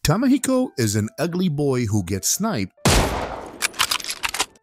Tamahiko is an ugly boy who gets sniped.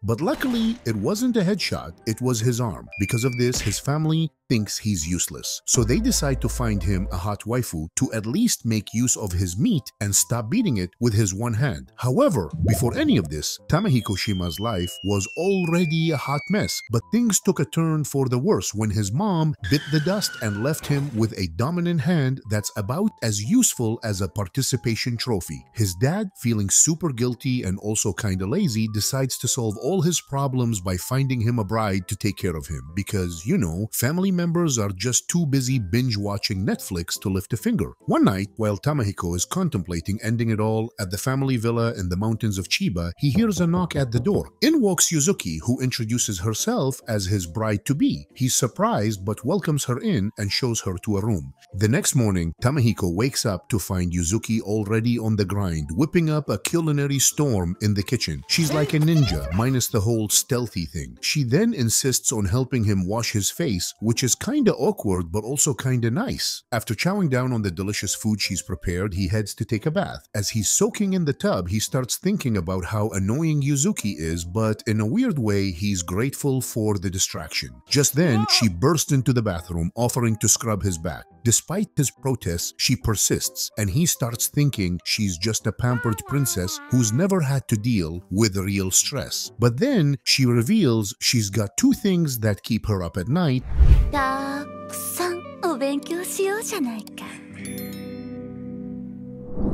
But luckily, it wasn't a headshot, it was his arm. Because of this, his family thinks he's useless. So they decide to find him a hot waifu to at least make use of his meat and stop beating it with his one hand. However, before any of this, Tamahiko Shima's life was already a hot mess, but things took a turn for the worse when his mom bit the dust and left him with a dominant hand that's about as useful as a participation trophy. His dad, feeling super guilty and also kinda lazy, decides to solve all his problems by finding him a bride to take care of him because, you know, family members are just too busy binge-watching Netflix to lift a finger. One night, while Tamahiko is contemplating ending it all at the family villa in the mountains of Chiba, he hears a knock at the door. In walks Yuzuki, who introduces herself as his bride-to-be. He's surprised but welcomes her in and shows her to a room. The next morning, Tamahiko wakes up to find Yuzuki already on the grind, whipping up a culinary storm in the kitchen. She's like a ninja, minus the whole stealthy thing. She then insists on helping him wash his face, which is kinda awkward but also kinda nice. After chowing down on the delicious food she's prepared, he heads to take a bath. As he's soaking in the tub, he starts thinking about how annoying Yuzuki is, but in a weird way, he's grateful for the distraction. Just then, she bursts into the bathroom, offering to scrub his back. Despite his protests, she persists, and he starts thinking she's just a pampered princess who's never had to deal with real stress. But then, she reveals she's got two things that keep her up at night. たくさんお勉強しようじゃないか。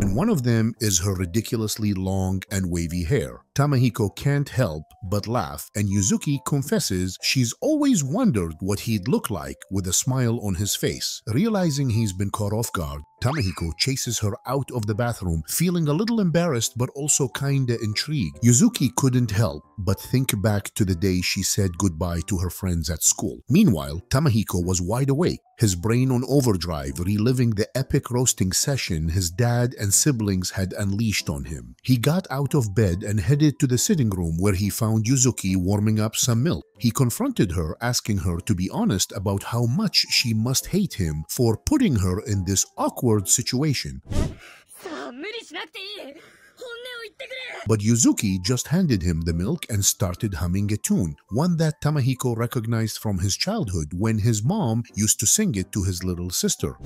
And one of them is her ridiculously long and wavy hair. Tamahiko can't help but laugh, and Yuzuki confesses she's always wondered what he'd look like with a smile on his face. Realizing he's been caught off guard, Tamahiko chases her out of the bathroom, feeling a little embarrassed but also kinda intrigued. Yuzuki couldn't help but think back to the day she said goodbye to her friends at school. Meanwhile, Tamahiko was wide awake, his brain on overdrive, reliving the epic roasting session his dad and siblings had unleashed on him. He got out of bed and headed to the sitting room where he found Yuzuki warming up some milk. He confronted her, asking her to be honest about how much she must hate him for putting her in this awkward situation. But Yuzuki just handed him the milk and started humming a tune, one that Tamahiko recognized from his childhood when his mom used to sing it to his little sister.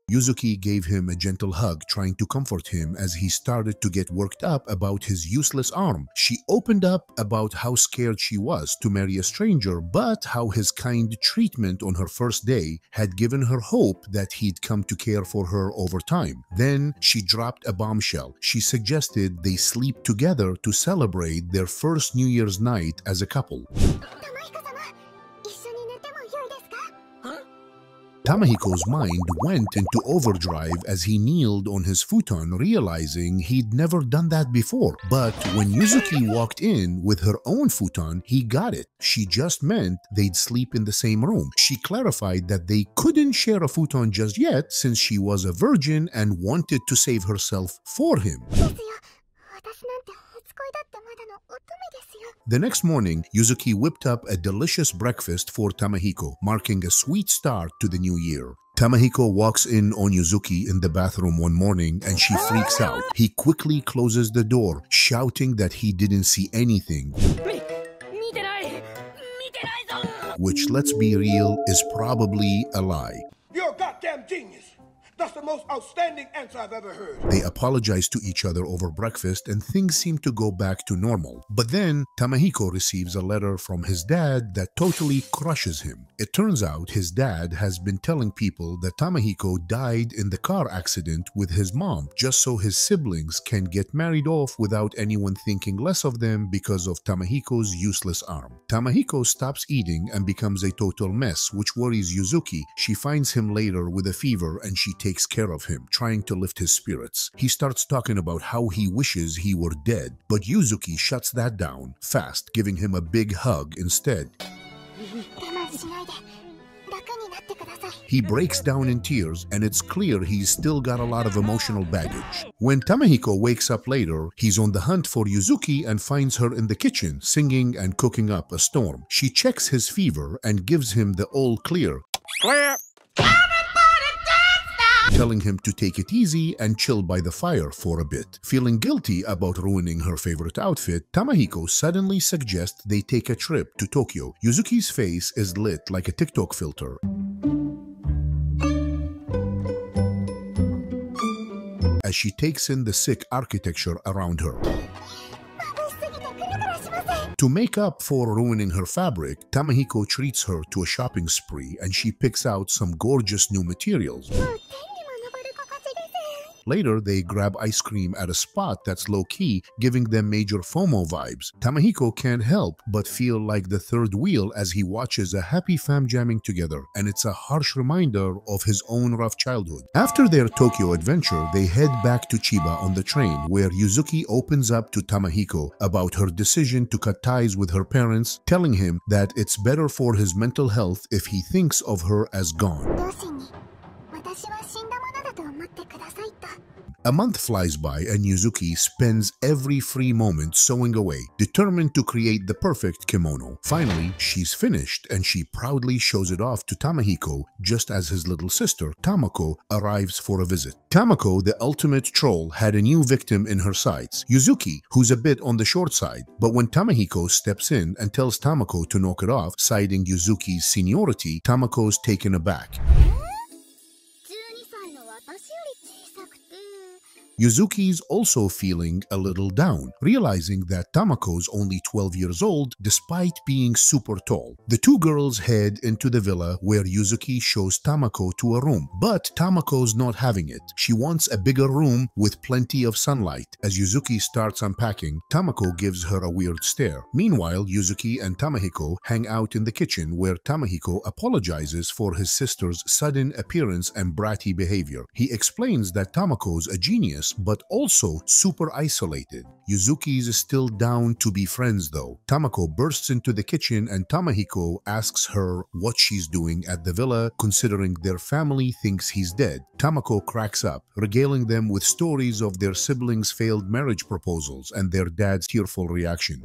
Yuzuki gave him a gentle hug, trying to comfort him as he started to get worked up about his useless arm. She opened up about how scared she was to marry a stranger, but how his kind treatment on her first day had given her hope that he'd come to care for her over time. Then she dropped a bombshell. She suggested they sleep together to celebrate their first New Year's night as a couple. Tamahiko's mind went into overdrive as he kneeled on his futon, realizing he'd never done that before. But when Yuzuki walked in with her own futon, he got it. She just meant they'd sleep in the same room. She clarified that they couldn't share a futon just yet since she was a virgin and wanted to save herself for him. The next morning, Yuzuki whipped up a delicious breakfast for Tamahiko, marking a sweet start to the new year. Tamahiko walks in on Yuzuki in the bathroom one morning and she freaks out. He quickly closes the door, shouting that he didn't see anything. Which, let's be real, is probably a lie. You're a goddamn genius. That's the most outstanding answer I've ever heard. They apologize to each other over breakfast and things seem to go back to normal. But then, Tamahiko receives a letter from his dad that totally crushes him. It turns out his dad has been telling people that Tamahiko died in the car accident with his mom, just so his siblings can get married off without anyone thinking less of them because of Tamahiko's useless arm. Tamahiko stops eating and becomes a total mess, which worries Yuzuki. She finds him later with a fever and she takes care of him, trying to lift his spirits. He starts talking about how he wishes he were dead, but Yuzuki shuts that down fast, giving him a big hug instead. He breaks down in tears, and it's clear he's still got a lot of emotional baggage. When Tamahiko wakes up later, he's on the hunt for Yuzuki and finds her in the kitchen, singing and cooking up a storm. She checks his fever and gives him the all clear, telling him to take it easy and chill by the fire for a bit. Feeling guilty about ruining her favorite outfit, Tamahiko suddenly suggests they take a trip to Tokyo. Yuzuki's face is lit like a TikTok filter, as she takes in the sick architecture around her. To make up for ruining her fabric, Tamahiko treats her to a shopping spree and she picks out some gorgeous new materials. Later, they grab ice cream at a spot that's low-key, giving them major FOMO vibes. Tamahiko can't help but feel like the third wheel as he watches a happy fam jamming together, and it's a harsh reminder of his own rough childhood. After their Tokyo adventure, they head back to Chiba on the train, where Yuzuki opens up to Tamahiko about her decision to cut ties with her parents, telling him that it's better for his mental health if he thinks of her as gone. A month flies by and Yuzuki spends every free moment sewing away, determined to create the perfect kimono. Finally, she's finished and she proudly shows it off to Tamahiko just as his little sister, Tamako, arrives for a visit. Tamako, the ultimate troll, had a new victim in her sights, Yuzuki, who's a bit on the short side. But when Tamahiko steps in and tells Tamako to knock it off, citing Yuzuki's seniority, Tamako's taken aback. Yuzuki's also feeling a little down, realizing that Tamako's only 12 years old despite being super tall. The two girls head into the villa where Yuzuki shows Tamako to a room, but Tamako's not having it. She wants a bigger room with plenty of sunlight. As Yuzuki starts unpacking, Tamako gives her a weird stare. Meanwhile, Yuzuki and Tamahiko hang out in the kitchen where Tamahiko apologizes for his sister's sudden appearance and bratty behavior. He explains that Tamako's a genius but also super isolated. Yuzuki's still down to be friends though. Tamako bursts into the kitchen and Tamahiko asks her what she's doing at the villa, considering their family thinks he's dead. Tamako cracks up, regaling them with stories of their siblings' failed marriage proposals and their dad's tearful reaction.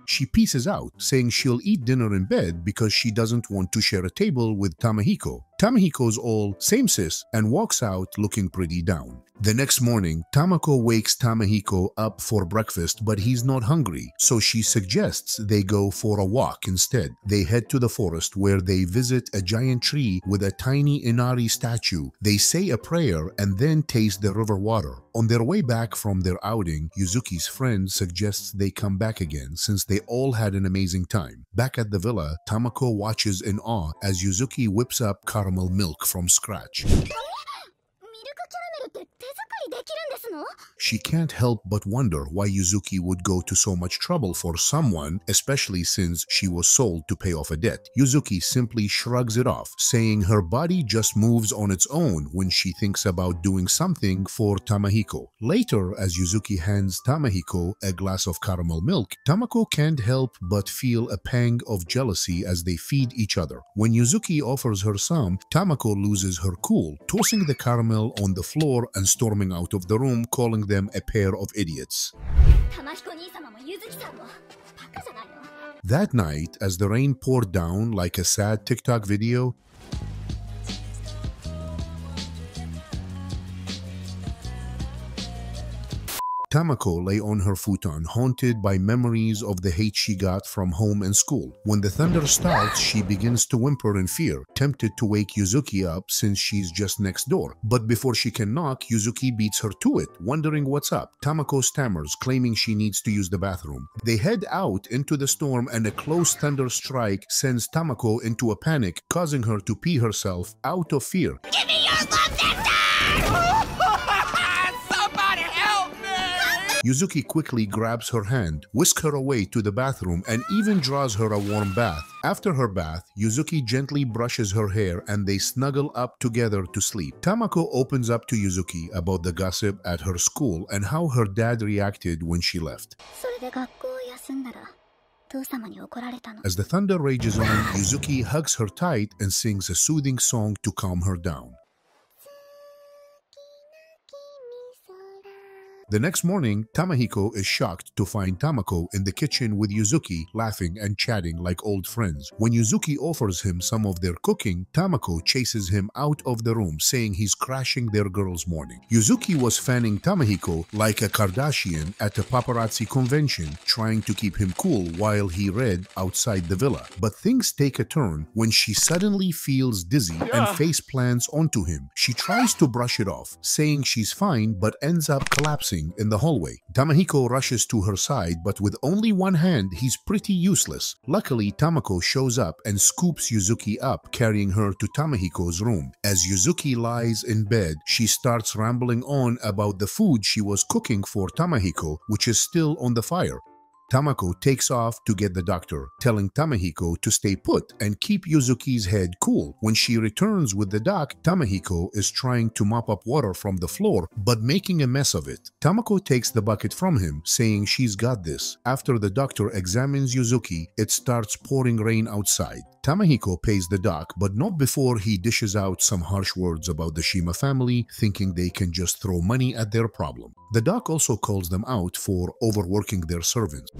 She pieces out, saying she'll eat dinner in bed because she doesn't want to share a table with Tamahiko. Tamahiko's all, "Same sis," and walks out looking pretty down. The next morning, Tamako wakes Tamahiko up for breakfast, but he's not hungry, so she suggests they go for a walk instead. They head to the forest where they visit a giant tree with a tiny Inari statue. They say a prayer and then taste the river water. On their way back from their outing, Yuzuki's friend suggests they come back again since they all had an amazing time. Back at the villa, Tamako watches in awe as Yuzuki whips up caramel milk from scratch. She can't help but wonder why Yuzuki would go to so much trouble for someone, especially since she was sold to pay off a debt. Yuzuki simply shrugs it off, saying her body just moves on its own when she thinks about doing something for Tamahiko. Later, as Yuzuki hands Tamahiko a glass of caramel milk, Tamako can't help but feel a pang of jealousy as they feed each other. When Yuzuki offers her some, Tamako loses her cool, tossing the caramel on the floor and storming out of the room, calling them a pair of idiots. That night, as the rain poured down like a sad TikTok video, Tamako lay on her futon, haunted by memories of the hate she got from home and school. When the thunder starts, she begins to whimper in fear, tempted to wake Yuzuki up since she's just next door. But before she can knock, Yuzuki beats her to it, wondering what's up. Tamako stammers, claiming she needs to use the bathroom. They head out into the storm and a close thunder strike sends Tamako into a panic, causing her to pee herself out of fear. Give me your love nectar! Yuzuki quickly grabs her hand, whisks her away to the bathroom, and even draws her a warm bath. After her bath, Yuzuki gently brushes her hair and they snuggle up together to sleep. Tamako opens up to Yuzuki about the gossip at her school and how her dad reacted when she left. As the thunder rages on, Yuzuki hugs her tight and sings a soothing song to calm her down. The next morning, Tamahiko is shocked to find Tamako in the kitchen with Yuzuki, laughing and chatting like old friends. When Yuzuki offers him some of their cooking, Tamako chases him out of the room, saying he's crashing their girls' morning. Yuzuki was fanning Tamahiko like a Kardashian at a paparazzi convention, trying to keep him cool while he read outside the villa. But things take a turn when she suddenly feels dizzy and face plants onto him. She tries to brush it off, saying she's fine, but ends up collapsing in the hallway. Tamahiko rushes to her side, but with only one hand, he's pretty useless. Luckily, Tamako shows up and scoops Yuzuki up, carrying her to Tamahiko's room. As Yuzuki lies in bed, she starts rambling on about the food she was cooking for Tamahiko, which is still on the fire. Tamako takes off to get the doctor, telling Tamahiko to stay put and keep Yuzuki's head cool. When she returns with the doc, Tamahiko is trying to mop up water from the floor, but making a mess of it. Tamako takes the bucket from him, saying she's got this. After the doctor examines Yuzuki, it starts pouring rain outside. Tamahiko pays the doc, but not before he dishes out some harsh words about the Shima family, thinking they can just throw money at their problem. The doc also calls them out for overworking their servants.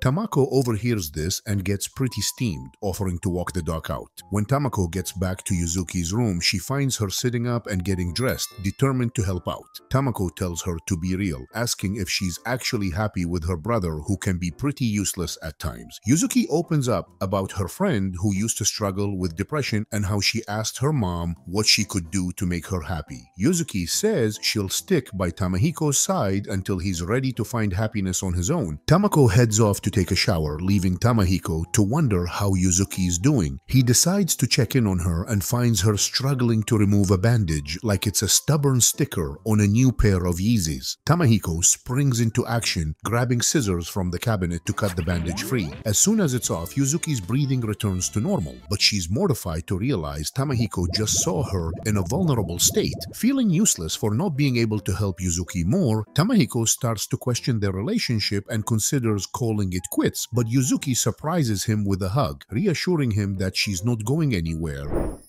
Tamako overhears this and gets pretty steamed, offering to walk the dog out. When Tamako gets back to Yuzuki's room, she finds her sitting up and getting dressed, determined to help out. Tamako tells her to be real, asking if she's actually happy with her brother, who can be pretty useless at times. Yuzuki opens up about her friend who used to struggle with depression and how she asked her mom what she could do to make her happy. Yuzuki says she'll stick by Tamahiko's side until he's ready to find happiness on his own. Tamako heads off to take a shower, leaving Tamahiko to wonder how Yuzuki is doing. He decides to check in on her and finds her struggling to remove a bandage like it's a stubborn sticker on a new pair of Yeezys. Tamahiko springs into action, grabbing scissors from the cabinet to cut the bandage free. As soon as it's off, Yuzuki's breathing returns to normal, but she's mortified to realize Tamahiko just saw her in a vulnerable state. Feeling useless for not being able to help Yuzuki more, Tamahiko starts to question their relationship and considers calling it quits, but Yuzuki surprises him with a hug, reassuring him that she's not going anywhere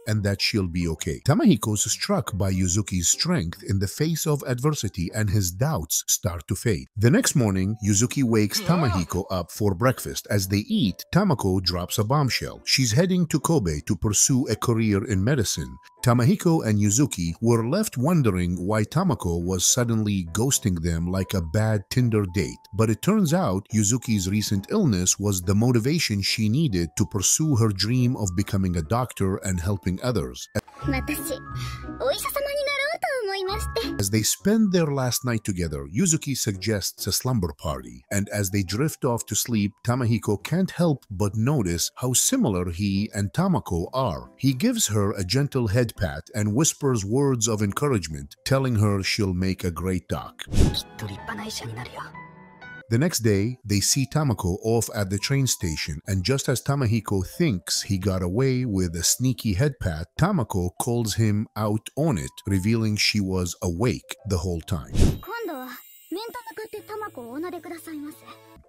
and that she'll be okay. Tamahiko's struck by Yuzuki's strength in the face of adversity and his doubts start to fade. The next morning, Yuzuki wakes Tamahiko up for breakfast. As they eat, Tamako drops a bombshell. She's heading to Kobe to pursue a career in medicine. Tamahiko and Yuzuki were left wondering why Tamako was suddenly ghosting them like a bad Tinder date. But it turns out Yuzuki's recent illness was the motivation she needed to pursue her dream of becoming a doctor and helping others. As they spend their last night together, Yuzuki suggests a slumber party, and as they drift off to sleep, Tamahiko can't help but notice how similar he and Tamako are. He gives her a gentle head pat and whispers words of encouragement, telling her she'll make a great doc. The next day, they see Tamako off at the train station, and just as Tamahiko thinks he got away with a sneaky head pat, Tamako calls him out on it, revealing she was awake the whole time.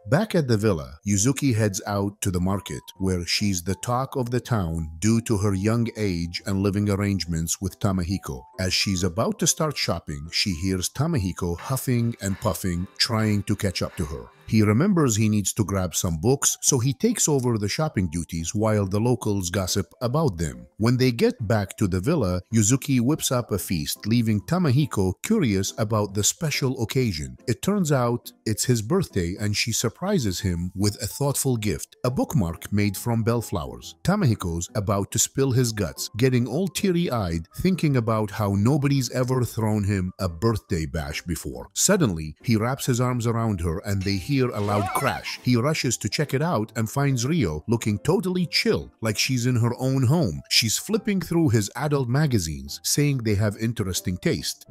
Back at the villa, Yuzuki heads out to the market, where she's the talk of the town due to her young age and living arrangements with Tamahiko. As she's about to start shopping, she hears Tamahiko huffing and puffing, trying to catch up to her. He remembers he needs to grab some books, so he takes over the shopping duties while the locals gossip about them. When they get back to the villa, Yuzuki whips up a feast, leaving Tamahiko curious about the special occasion. It turns out it's his birthday, and she surprises him with a thoughtful gift, a bookmark made from bellflowers. Tamahiko's about to spill his guts, getting all teary-eyed, thinking about how nobody's ever thrown him a birthday bash before. Suddenly, he wraps his arms around her and they hear hear a loud crash. He rushes to check it out and finds Rio looking totally chill, like she's in her own home. She's flipping through his adult magazines, saying they have interesting taste.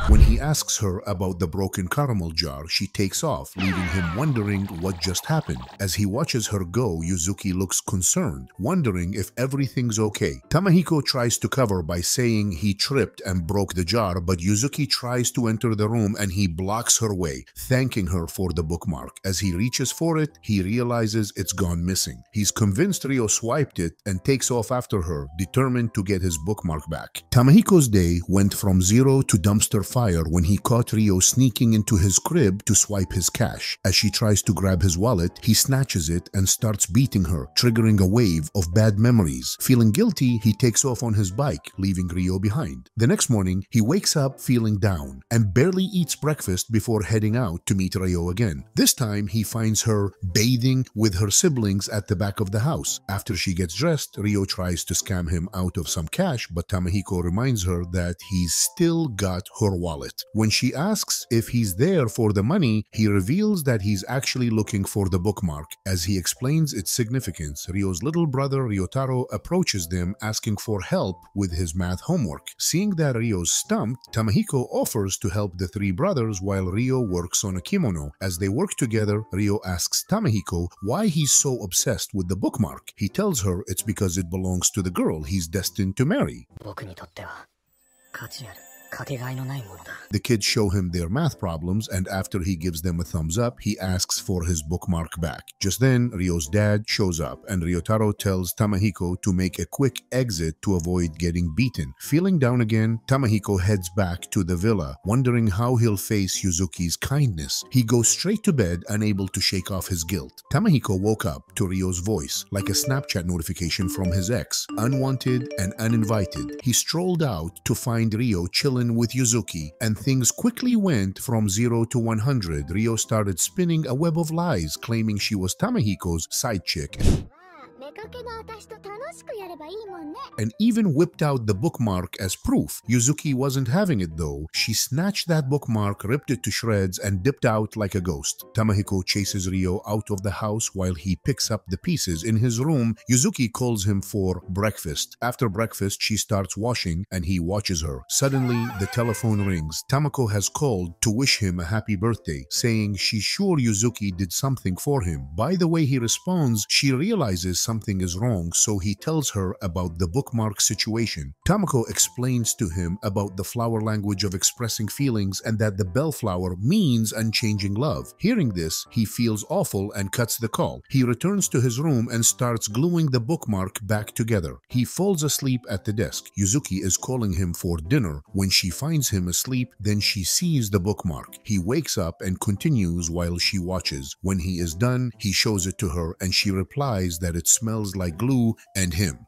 When he asks her about the broken caramel jar, she takes off, leaving him wondering what just happened. As he watches her go, Yuzuki looks concerned, wondering if everything's okay. Tamahiko tries to cover by saying he tripped and broke the jar, but Yuzuki tries to enter the room and he blocks her way, thanking her for the bookmark. As he reaches for it, he realizes it's gone missing. He's convinced Rio swiped it and takes off after her, determined to get his bookmark back. Tamahiko's day went from zero to dumpster fire when he caught Rio sneaking into his crib to swipe his cash. As she tries to grab his wallet, he snatches it and starts beating her, triggering a wave of bad memories. Feeling guilty, he takes off on his bike, leaving Rio behind. The next morning, he wakes up feeling down and barely eats breakfast before heading out to meet Rio again. This time, he finds her bathing with her siblings at the back of the house. After she gets dressed, Rio tries to scam him out of some cash, but Tamahiko reminds her that he's still got her wallet. When she asks if he's there for the money, he reveals that he's actually looking for the bookmark. As he explains its significance, Ryo's little brother Ryotaro approaches them asking for help with his math homework. Seeing that Ryo's stumped, Tamahiko offers to help the three brothers while Ryo works on a kimono. As they work together, Ryo asks Tamahiko why he's so obsessed with the bookmark. He tells her it's because it belongs to the girl he's destined to marry. The kids show him their math problems, and after he gives them a thumbs up, he asks for his bookmark back. Just then, Ryo's dad shows up, and Ryotaro tells Tamahiko to make a quick exit to avoid getting beaten. Feeling down again, Tamahiko heads back to the villa, wondering how he'll face Yuzuki's kindness. He goes straight to bed, unable to shake off his guilt. Tamahiko woke up to Ryo's voice, like a Snapchat notification from his ex, unwanted and uninvited. He strolled out to find Ryo chilling with Yuzuki, and things quickly went from 0 to 100. Ryo started spinning a web of lies, claiming she was Tamahiko's side chick, and even whipped out the bookmark as proof. Yuzuki wasn't having it though. She snatched that bookmark, ripped it to shreds, and dipped out like a ghost. Tamahiko chases Ryo out of the house while he picks up the pieces. In his room, Yuzuki calls him for breakfast. After breakfast, she starts washing and he watches her. Suddenly, the telephone rings. Tamako has called to wish him a happy birthday, saying she's sure Yuzuki did something for him. By the way he responds, she realizes something is wrong, so he tells her about the bookmark situation. Tamako explains to him about the flower language of expressing feelings and that the bellflower means unchanging love. Hearing this, he feels awful and cuts the call. He returns to his room and starts gluing the bookmark back together. He falls asleep at the desk. Yuzuki is calling him for dinner. When she finds him asleep, then she sees the bookmark. He wakes up and continues while she watches. When he is done, he shows it to her and she replies that it smells like glue and him.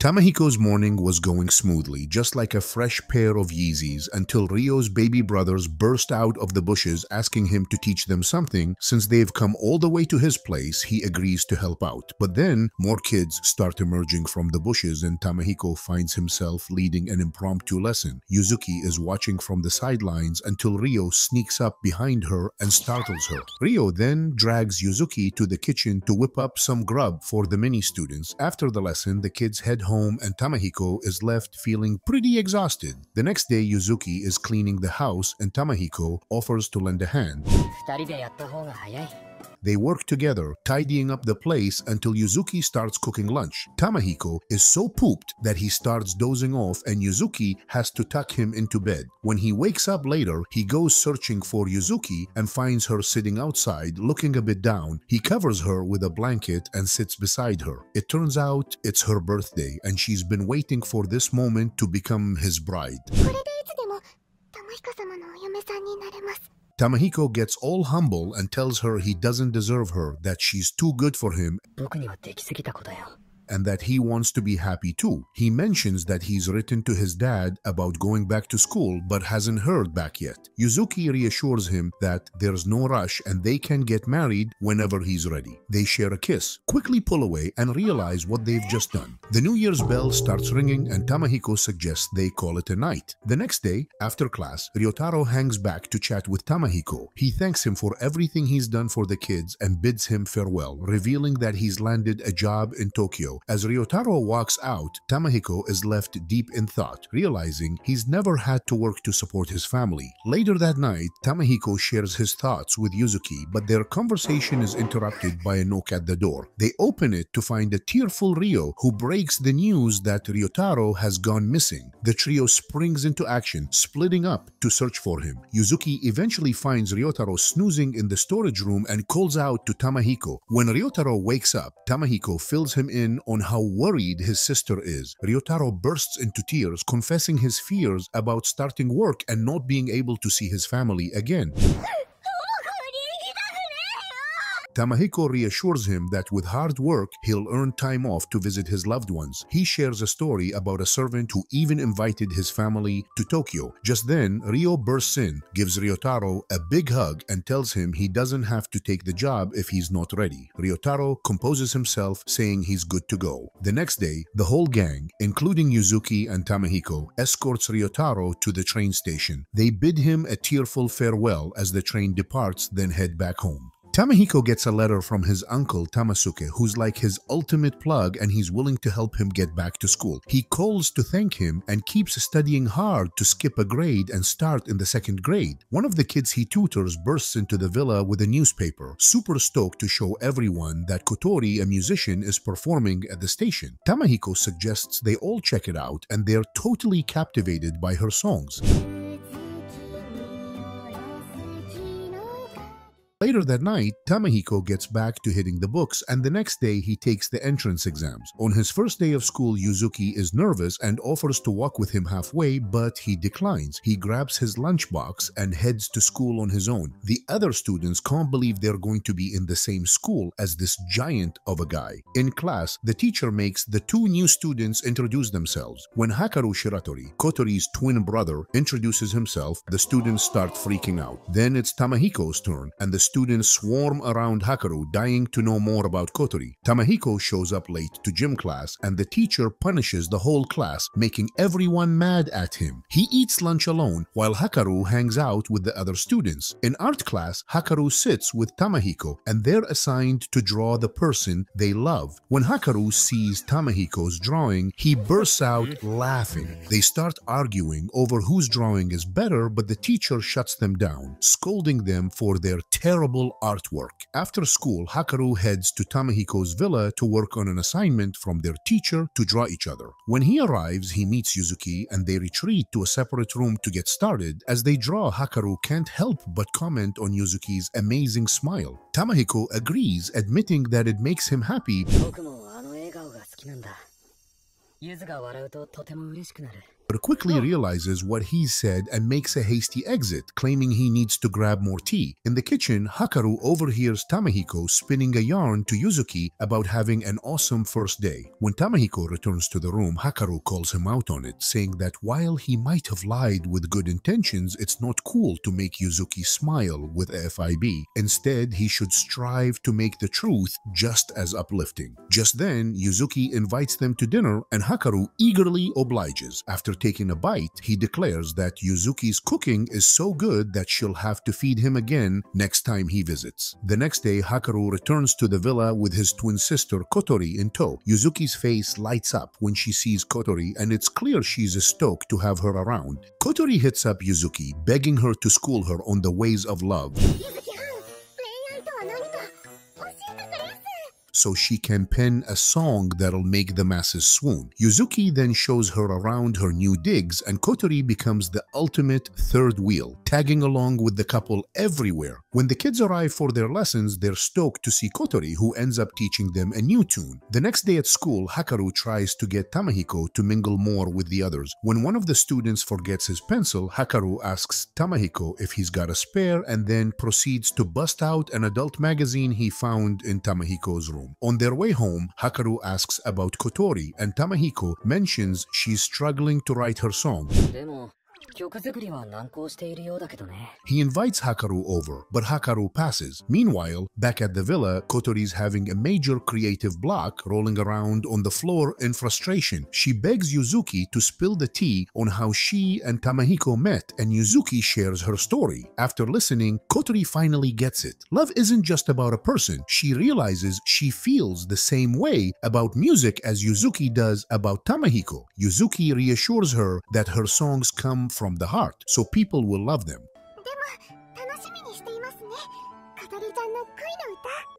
Tamahiko's morning was going smoothly, just like a fresh pair of Yeezys, until Ryo's baby brothers burst out of the bushes asking him to teach them something. Since they've come all the way to his place, he agrees to help out. But then, more kids start emerging from the bushes and Tamahiko finds himself leading an impromptu lesson. Yuzuki is watching from the sidelines until Ryo sneaks up behind her and startles her. Ryo then drags Yuzuki to the kitchen to whip up some grub for the mini students. After the lesson, the kids head home and Tamahiko is left feeling pretty exhausted. The next day, Yuzuki is cleaning the house and Tamahiko offers to lend a hand. They work together, tidying up the place until Yuzuki starts cooking lunch. Tamahiko is so pooped that he starts dozing off and Yuzuki has to tuck him into bed. When he wakes up later, he goes searching for Yuzuki and finds her sitting outside, looking a bit down. He covers her with a blanket and sits beside her. It turns out it's her birthday and she's been waiting for this moment to become his bride. Tamahiko gets all humble and tells her he doesn't deserve her, that she's too good for him, and that he wants to be happy too. He mentions that he's written to his dad about going back to school but hasn't heard back yet. Yuzuki reassures him that there's no rush and they can get married whenever he's ready. They share a kiss, quickly pull away, and realize what they've just done. The New Year's bell starts ringing and Tamahiko suggests they call it a night. The next day, after class, Ryotaro hangs back to chat with Tamahiko. He thanks him for everything he's done for the kids and bids him farewell, revealing that he's landed a job in Tokyo. As Ryotaro walks out, Tamahiko is left deep in thought, realizing he's never had to work to support his family. Later that night, Tamahiko shares his thoughts with Yuzuki, but their conversation is interrupted by a knock at the door. They open it to find a tearful Ryo, who breaks the news that Ryotaro has gone missing. The trio springs into action, splitting up to search for him. Yuzuki eventually finds Ryotaro snoozing in the storage room and calls out to Tamahiko. When Ryotaro wakes up, Tamahiko fills him in on how worried his sister is. Ryotaro bursts into tears, confessing his fears about starting work and not being able to see his family again. Tamahiko reassures him that with hard work, he'll earn time off to visit his loved ones. He shares a story about a servant who even invited his family to Tokyo. Just then, Ryo bursts in, gives Ryotaro a big hug, and tells him he doesn't have to take the job if he's not ready. Ryotaro composes himself, saying he's good to go. The next day, the whole gang, including Yuzuki and Tamahiko, escorts Ryotaro to the train station. They bid him a tearful farewell as the train departs, then head back home. Tamahiko gets a letter from his uncle Tamasuke, who's like his ultimate plug and he's willing to help him get back to school. He calls to thank him and keeps studying hard to skip a grade and start in the 2nd grade. One of the kids he tutors bursts into the villa with a newspaper, super stoked to show everyone that Kotori, a musician, is performing at the station. Tamahiko suggests they all check it out and they're totally captivated by her songs. Later that night, Tamahiko gets back to hitting the books, and the next day he takes the entrance exams. On his first day of school, Yuzuki is nervous and offers to walk with him halfway, but he declines. He grabs his lunchbox and heads to school on his own. The other students can't believe they're going to be in the same school as this giant of a guy. In class, the teacher makes the 2 new students introduce themselves. When Hakaru Shiratori, Kotori's twin brother, introduces himself, the students start freaking out. Then it's Tamahiko's turn, and the students swarm around Hakaru, dying to know more about Kotori. Tamahiko shows up late to gym class and the teacher punishes the whole class, making everyone mad at him. He eats lunch alone while Hakaru hangs out with the other students. In art class, Hakaru sits with Tamahiko and they're assigned to draw the person they love. When Hakaru sees Tamahiko's drawing, he bursts out laughing. They start arguing over whose drawing is better, but the teacher shuts them down, scolding them for their terrible artwork. After school, Hakaru heads to Tamahiko's villa to work on an assignment from their teacher to draw each other. When he arrives, he meets Yuzuki and they retreat to a separate room to get started. As they draw, Hakaru can't help but comment on Yuzuki's amazing smile. Tamahiko agrees, admitting that it makes him happy, but quickly realizes what he said and makes a hasty exit, claiming he needs to grab more tea. In the kitchen, Hakaru overhears Tamahiko spinning a yarn to Yuzuki about having an awesome first day. When Tamahiko returns to the room, Hakaru calls him out on it, saying that while he might have lied with good intentions, it's not cool to make Yuzuki smile with FIB. Instead, he should strive to make the truth just as uplifting. Just then, Yuzuki invites them to dinner and Hakaru eagerly obliges. After taking a bite, he declares that Yuzuki's cooking is so good that she'll have to feed him again next time he visits. The next day, Hakaru returns to the villa with his twin sister Kotori in tow. Yuzuki's face lights up when she sees Kotori, and it's clear she's stoked to have her around. Kotori hits up Yuzuki, begging her to school her on the ways of love, so she can pen a song that'll make the masses swoon. Yuzuki then shows her around her new digs, and Kotori becomes the ultimate third wheel, tagging along with the couple everywhere. When the kids arrive for their lessons, they're stoked to see Kotori, who ends up teaching them a new tune. The next day at school, Hakaru tries to get Tamahiko to mingle more with the others. When one of the students forgets his pencil, Hakaru asks Tamahiko if he's got a spare and then proceeds to bust out an adult magazine he found in Tamahiko's room. room. On their way home, Hakaru asks about Kotori, and Tamahiko mentions she's struggling to write her song. He invites Hakaru over, but Hakaru passes. Meanwhile, back at the villa, Kotori's having a major creative block, rolling around on the floor in frustration. She begs Yuzuki to spill the tea on how she and Tamahiko met, and Yuzuki shares her story. After listening, Kotori finally gets it. Love isn't just about a person. She realizes she feels the same way about music as Yuzuki does about Tamahiko. Yuzuki reassures her that her songs come from the heart, so people will love them.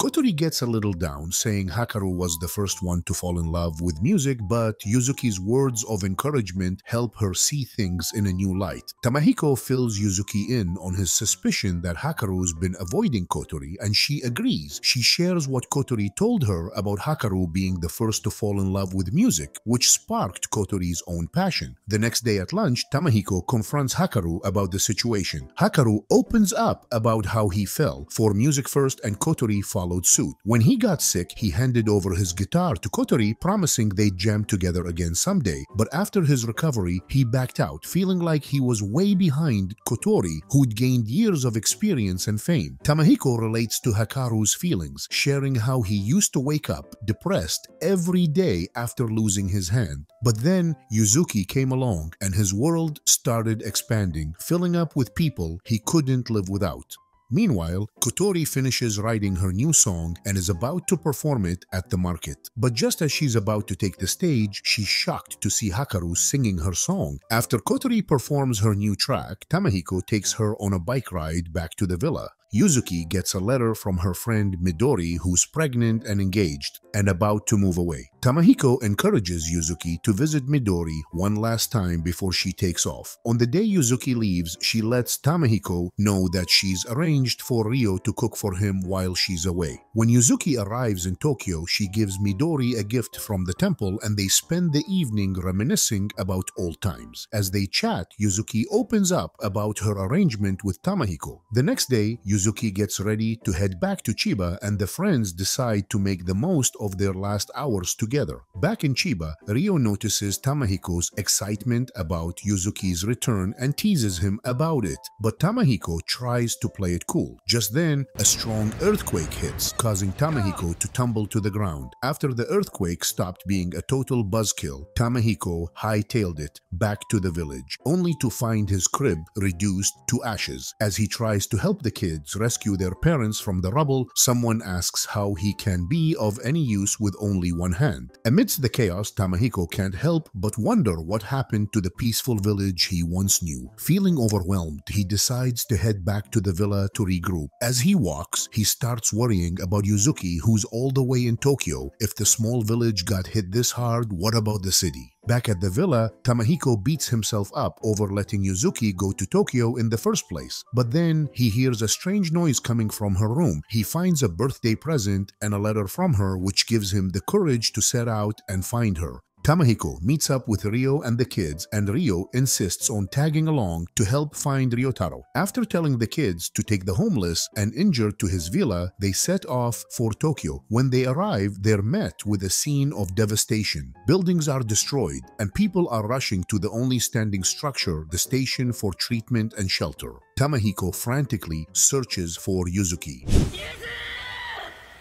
Kotori gets a little down, saying Hakaru was the first one to fall in love with music, but Yuzuki's words of encouragement help her see things in a new light. Tamahiko fills Yuzuki in on his suspicion that Hakaru's been avoiding Kotori, and she agrees. She shares what Kotori told her about Hakaru being the first to fall in love with music, which sparked Kotori's own passion. The next day at lunch, Tamahiko confronts Hakaru about the situation. Hakaru opens up about how he fell for music first, and Kotori followed suit. When he got sick, he handed over his guitar to Kotori, promising they'd jam together again someday. But after his recovery, he backed out, feeling like he was way behind Kotori, who'd gained years of experience and fame. Tamahiko relates to Hakaru's feelings, sharing how he used to wake up depressed every day after losing his hand. But then Yuzuki came along, and his world started expanding, filling up with people he couldn't live without. Meanwhile, Kotori finishes writing her new song and is about to perform it at the market. But just as she's about to take the stage, she's shocked to see Hakaru singing her song. After Kotori performs her new track, Tamahiko takes her on a bike ride back to the villa. Yuzuki gets a letter from her friend Midori, who's pregnant and engaged and about to move away. Tamahiko encourages Yuzuki to visit Midori one last time before she takes off. On the day Yuzuki leaves, she lets Tamahiko know that she's arranged for Ryo to cook for him while she's away. When Yuzuki arrives in Tokyo, she gives Midori a gift from the temple, and they spend the evening reminiscing about old times. As they chat, Yuzuki opens up about her arrangement with Tamahiko. The next day, Yuzuki gets ready to head back to Chiba, and the friends decide to make the most of their last hours together. Back in Chiba, Ryo notices Tamahiko's excitement about Yuzuki's return and teases him about it, but Tamahiko tries to play it cool. Just then, a strong earthquake hits, causing Tamahiko to tumble to the ground. After the earthquake stopped being a total buzzkill, Tamahiko hightailed it back to the village, only to find his crib reduced to ashes. As he tries to help the kids rescue their parents from the rubble, someone asks how he can be of any use with only one hand. Amidst the chaos, Tamahiko can't help but wonder what happened to the peaceful village he once knew. Feeling overwhelmed, he decides to head back to the villa to regroup. As he walks, he starts worrying about Yuzuki, who's all the way in Tokyo. If the small village got hit this hard, what about the city? Back at the villa, Tamahiko beats himself up over letting Yuzuki go to Tokyo in the first place. But then he hears a strange noise coming from her room. He finds a birthday present and a letter from her, which gives him the courage to set out and find her. Tamahiko meets up with Ryo and the kids, and Ryo insists on tagging along to help find Ryotaro. After telling the kids to take the homeless and injured to his villa, they set off for Tokyo. When they arrive, they're met with a scene of devastation. Buildings are destroyed, and people are rushing to the only standing structure, the station for treatment and shelter. Tamahiko frantically searches for Yuzuki,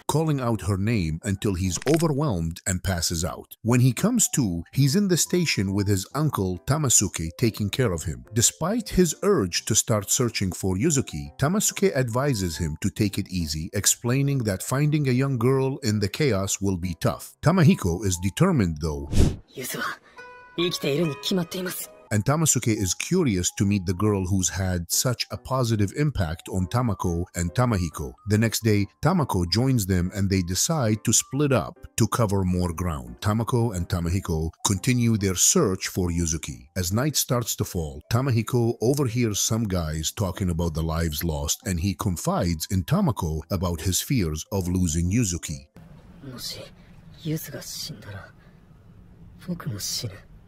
calling out her name until he's overwhelmed and passes out. When he comes to, he's in the station with his uncle Tamasuke taking care of him. Despite his urge to start searching for Yuzuki, Tamasuke advises him to take it easy, explaining that finding a young girl in the chaos will be tough. Tamahiko is determined though, and Tamasuke is curious to meet the girl who's had such a positive impact on Tamako and Tamahiko. The next day, Tamako joins them and they decide to split up to cover more ground. Tamako and Tamahiko continue their search for Yuzuki. As night starts to fall, Tamahiko overhears some guys talking about the lives lost, and he confides in Tamako about his fears of losing Yuzuki.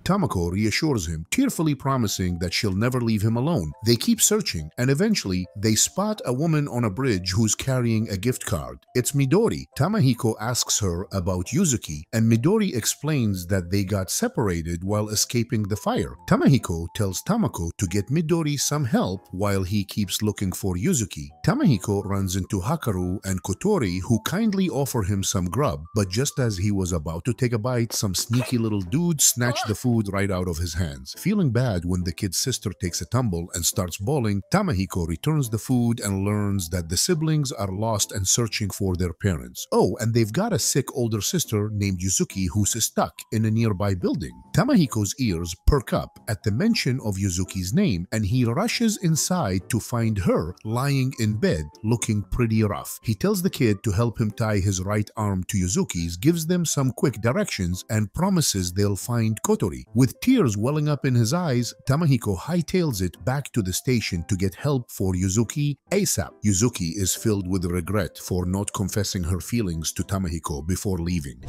Tamako reassures him, tearfully promising that she'll never leave him alone. They keep searching, and eventually they spot a woman on a bridge who's carrying a gift card. It's Midori. Tamahiko asks her about Yuzuki, and Midori explains that they got separated while escaping the fire. Tamahiko tells Tamako to get Midori some help while he keeps looking for Yuzuki. Tamahiko runs into Hakaru and Kotori, who kindly offer him some grub, but just as he was about to take a bite, some sneaky little dude snatched the food right out of his hands. Feeling bad when the kid's sister takes a tumble and starts bawling, Tamahiko returns the food and learns that the siblings are lost and searching for their parents. Oh, and they've got a sick older sister named Yuzuki who's stuck in a nearby building. Tamahiko's ears perk up at the mention of Yuzuki's name, and he rushes inside to find her lying in bed looking pretty rough. He tells the kid to help him tie his right arm to Yuzuki's, gives them some quick directions, and promises they'll find Kotori. With tears welling up in his eyes, Tamahiko hightails it back to the station to get help for Yuzuki ASAP. Yuzuki is filled with regret for not confessing her feelings to Tamahiko before leaving.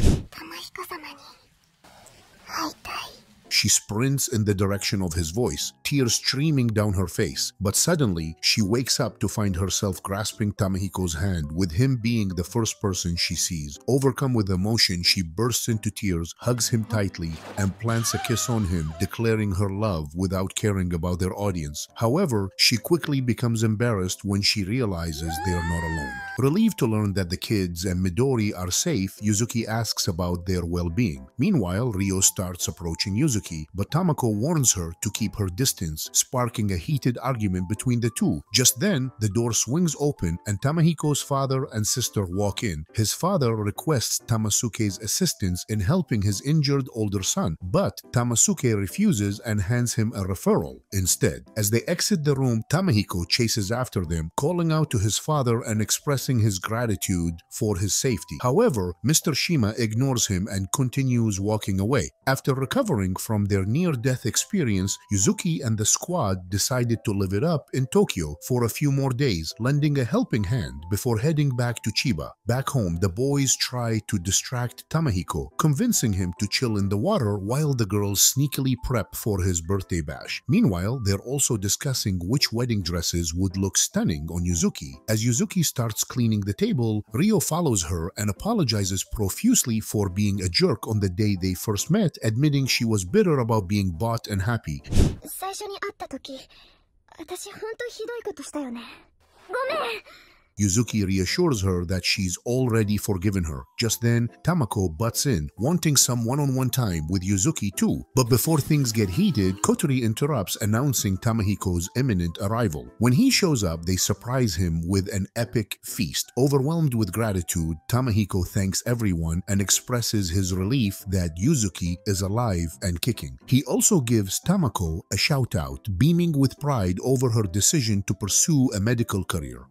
She sprints in the direction of his voice, tears streaming down her face. But suddenly, she wakes up to find herself grasping Tamahiko's hand, with him being the first person she sees. Overcome with emotion, she bursts into tears, hugs him tightly, and plants a kiss on him, declaring her love without caring about their audience. However, she quickly becomes embarrassed when she realizes they are not alone. Relieved to learn that the kids and Midori are safe, Yuzuki asks about their well-being. Meanwhile, Ryo starts approaching Yuzuki, but Tamako warns her to keep her distance, sparking a heated argument between the two. Just then, the door swings open and Tamahiko's father and sister walk in. His father requests Tamasuke's assistance in helping his injured older son, but Tamasuke refuses and hands him a referral instead. As they exit the room, Tamahiko chases after them, calling out to his father and expressing his gratitude for his safety. However, Mr. Shima ignores him and continues walking away. After recovering from their near-death experience, Yuzuki and the squad decided to live it up in Tokyo for a few more days, lending a helping hand before heading back to Chiba. Back home, the boys try to distract Tamahiko, convincing him to chill in the water while the girls sneakily prep for his birthday bash. Meanwhile, they're also discussing which wedding dresses would look stunning on Yuzuki. As Yuzuki starts cleaning the table, Ryo follows her and apologizes profusely for being a jerk on the day they first met, admitting she was bitter about being bought and happy. Yuzuki reassures her that she's already forgiven her. Just then, Tamako butts in, wanting some one-on-one time with Yuzuki too. But before things get heated, Kotori interrupts, announcing Tamahiko's imminent arrival. When he shows up, they surprise him with an epic feast. Overwhelmed with gratitude, Tamahiko thanks everyone and expresses his relief that Yuzuki is alive and kicking. He also gives Tamako a shout-out, beaming with pride over her decision to pursue a medical career.